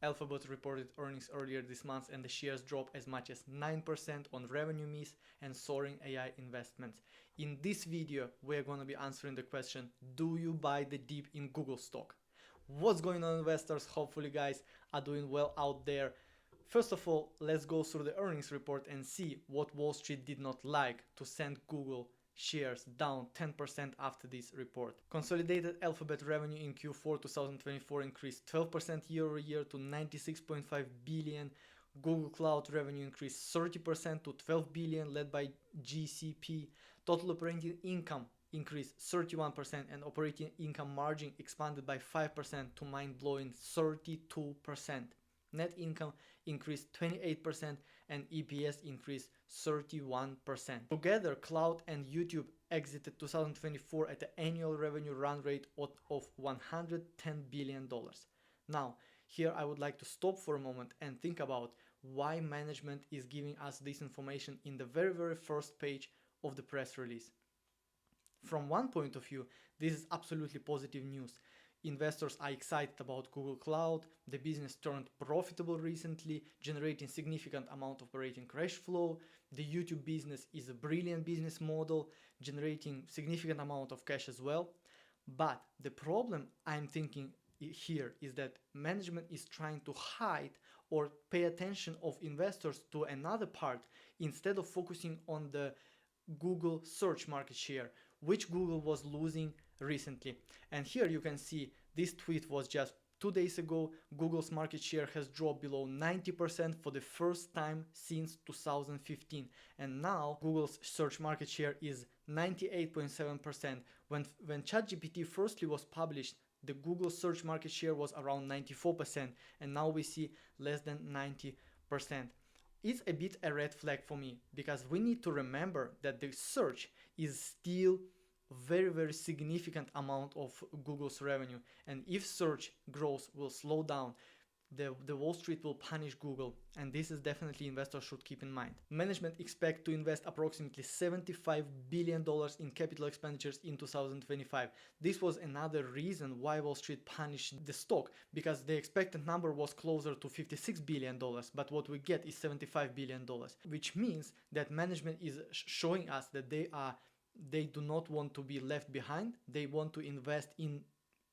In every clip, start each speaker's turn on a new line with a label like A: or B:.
A: Alphabet reported earnings earlier this month and the shares dropped as much as 9% on revenue miss and soaring AI investments. In this video, we're going to be answering the question, do you buy the dip in Google stock? What's going on, investors? Hopefully guys are doing well out there. First of all, let's go through the earnings report and see what Wall Street did not like to send Google shares down 10% after this report. Consolidated Alphabet revenue in Q4 2024 increased 12% year over year to 96.5 billion. Google Cloud revenue increased 30% to 12 billion, led by GCP. Total operating income increased 31% and operating income margin expanded by 5% to mind-blowing 32%. Net income increased 28% and EPS increased 31%. Together, Cloud and YouTube exited 2024 at an annual revenue run rate of $110 billion. Now, here I would like to stop for a moment and think about why management is giving us this information in the very first page of the press release. From one point of view, this is absolutely positive news. Investors are excited about Google Cloud. The business turned profitable recently, generating significant amount of operating cash flow. The YouTube business is a brilliant business model, generating significant amount of cash as well. But the problem I'm thinking here is that management is trying to hide or pay attention of investors to another part instead of focusing on the Google search market share, which Google was losing recently. And here you can see this tweet was just 2 days ago. Google's market share has dropped below 90% for the first time since 2015. And now Google's search market share is 98.7%. When ChatGPT firstly was published, the Google search market share was around 94%, and now we see less than 90%. It's a bit a red flag for me, because we need to remember that the search is still very significant amount of Google's revenue, and if search growth will slow down, the Wall Street will punish Google, and this is definitely investors should keep in mind. Management expect to invest approximately $75 billion in capital expenditures in 2025. This was another reason why Wall Street punished the stock, because the expected number was closer to $56 billion, but what we get is $75 billion, which means that management is showing us that they do not want to be left behind. They want to invest in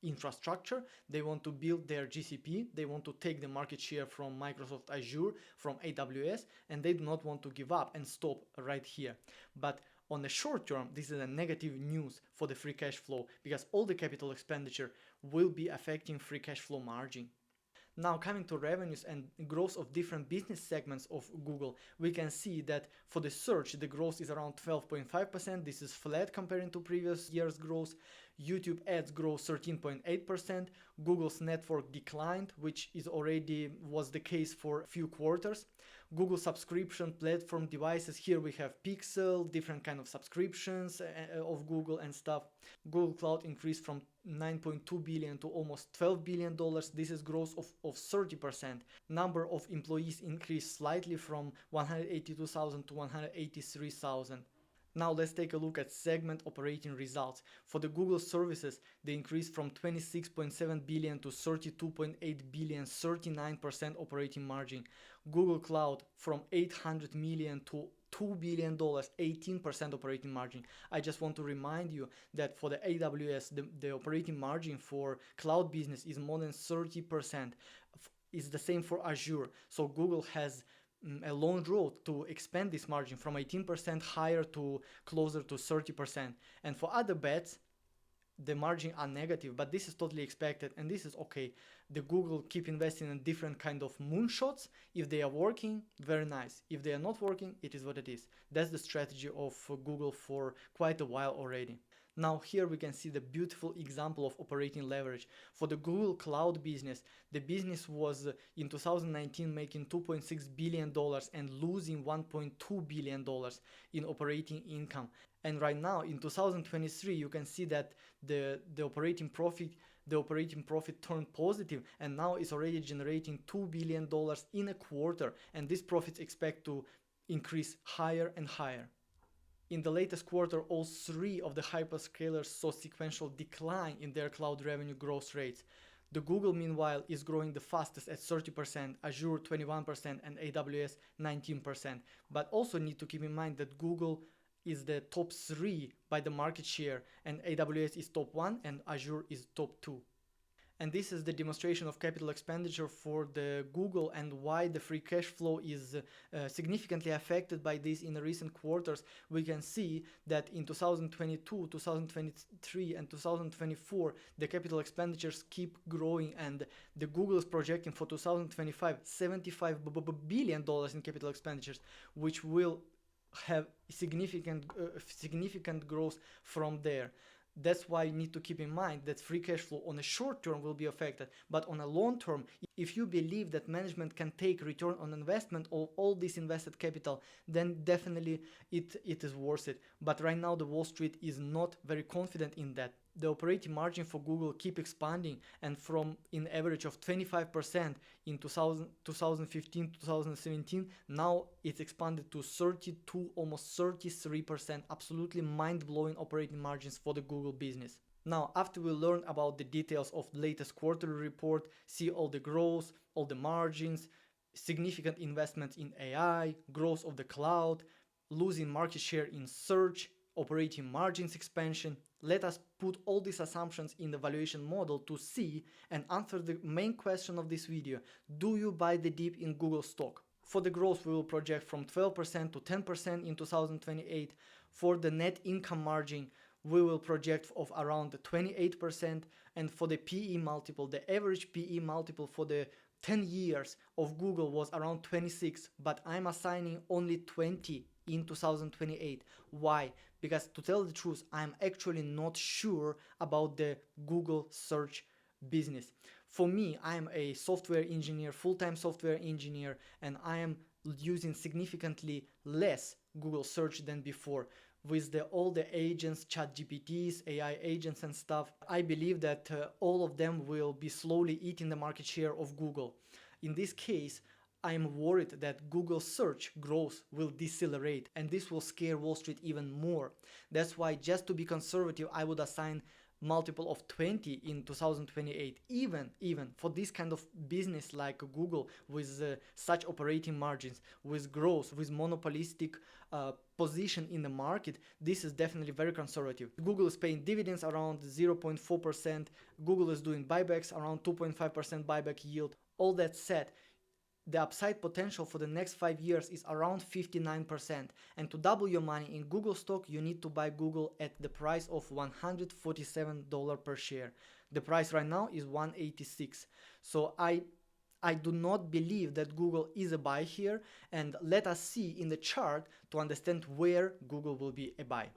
A: infrastructure, they want to build their GCP, they want to take the market share from Microsoft Azure, from AWS, and they do not want to give up and stop right here. But on the short term, this is a negative news for the free cash flow, because all the capital expenditure will be affecting free cash flow margin. Now, coming to revenues and growth of different business segments of Google, we can see that for the search, the growth is around 12.5%. This is flat comparing to previous year's growth. YouTube ads grow 13.8%. Google's network declined, which was the case for a few quarters. Google subscription platform devices, here we have Pixel, different kind of subscriptions of Google and stuff. Google Cloud increased from $9.2 billion to almost $12 billion. This is growth of 30%. Number of employees increased slightly from 182,000 to 183,000. Now let's take a look at segment operating results. For the Google services, they increased from 26.7 billion to 32.8 billion, 39% operating margin. Google Cloud from 800 million to $2 billion, 18% operating margin. I just want to remind you that for the AWS, the operating margin for cloud business is more than 30%. It's the same for Azure. So Google has a long road to expand this margin from 18% higher to closer to 30%. And for other bets, the margin are negative, but this is totally expected and this is okay. The Google keep investing in different kind of moonshots. If they are working, very nice. If they are not working, it is what it is. That's the strategy of Google for quite a while already. Now here we can see the beautiful example of operating leverage. For the Google Cloud business, the business was in 2019 making $2.6 billion and losing $1.2 billion in operating income. And right now in 2023, you can see that the operating profit turned positive, and now it's already generating $2 billion in a quarter, and these profits expect to increase higher and higher. In the latest quarter, all three of the hyperscalers saw sequential decline in their cloud revenue growth rates. The Google, meanwhile, is growing the fastest at 30%, Azure 21%, and AWS 19%. But also need to keep in mind that Google is the top 3 by the market share, and AWS is top 1 and Azure is top 2. And this is the demonstration of capital expenditure for the Google and why the free cash flow is significantly affected by this in the recent quarters. We can see that in 2022, 2023 and 2024 the capital expenditures keep growing, and the Google is projecting for 2025 $75 billion in capital expenditures, which will have significant growth from there. That's why you need to keep in mind that free cash flow on a short term will be affected, but on a long term, if you believe that management can take return on investment of all this invested capital, then definitely it is worth it. But right now the Wall Street is not very confident in that. The operating margin for Google keep expanding, and from an average of 25% in 2015 2017, now it's expanded to 32, almost 33%. Absolutely mind-blowing operating margins for the Google business. Now, after we learn about the details of the latest quarterly report, see all the growth, all the margins, significant investments in AI, growth of the cloud, losing market share in search, operating margins expansion, let us put all these assumptions in the valuation model to see and answer the main question of this video: do you buy the dip in Google stock? For the growth, we will project from 12% to 10% in 2028. For the net income margin, we will project of around 28%. And for the PE multiple, the average PE multiple for the 10 years of Google was around 26, but I'm assigning only 20 in 2028. Why? Because to tell the truth, I'm actually not sure about the Google search business. For me, I'm a software engineer, full-time software engineer, and I am using significantly less Google search than before. With all the agents, chat GPTs, AI agents and stuff, I believe that all of them will be slowly eating the market share of Google. In this case, I'm worried that Google search growth will decelerate, and this will scare Wall Street even more. That's why, just to be conservative, I would assign multiple of 20 in 2028. Even for this kind of business like Google, with such operating margins, with growth, with monopolistic position in the market, this is definitely very conservative. Google is paying dividends around 0.4%. Google is doing buybacks around 2.5% buyback yield. All that said, the upside potential for the next 5 years is around 59%. And to double your money in Google stock, you need to buy Google at the price of $147 per share. The price right now is $186. So I do not believe that Google is a buy here, and let us see in the chart to understand where Google will be a buy.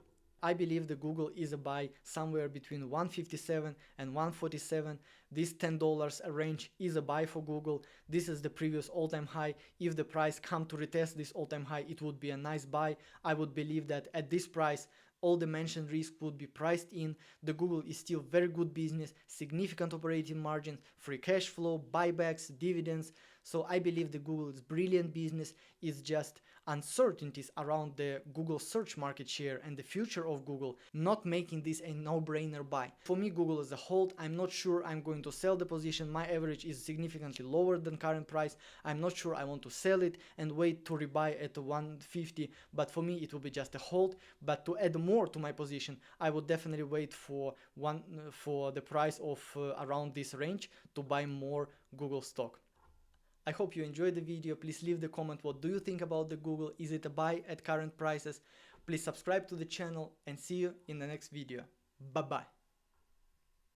A: I believe the Google is a buy somewhere between 157 and 147. This $10 range is a buy for Google. This is the previous all-time high. If the price come to retest this all-time high, it would be a nice buy. I would believe that at this price, all the mentioned risk would be priced in. The Google is still very good business, significant operating margin, free cash flow, buybacks, dividends. So I believe the Google is brilliant business. It's just uncertainties around the Google search market share and the future of Google not making this a no-brainer buy. For me, Google is a hold. I'm not sure I'm going to sell the position. My average is significantly lower than current price. I'm not sure I want to sell it and wait to rebuy at 150, but for me it will be just a hold. But to add more to my position, I would definitely wait for the price of around this range to buy more Google stock. I hope you enjoyed the video. Please leave the comment, what do you think about the Google? Is it a buy at current prices? Please subscribe to the channel and see you in the next video. Bye bye.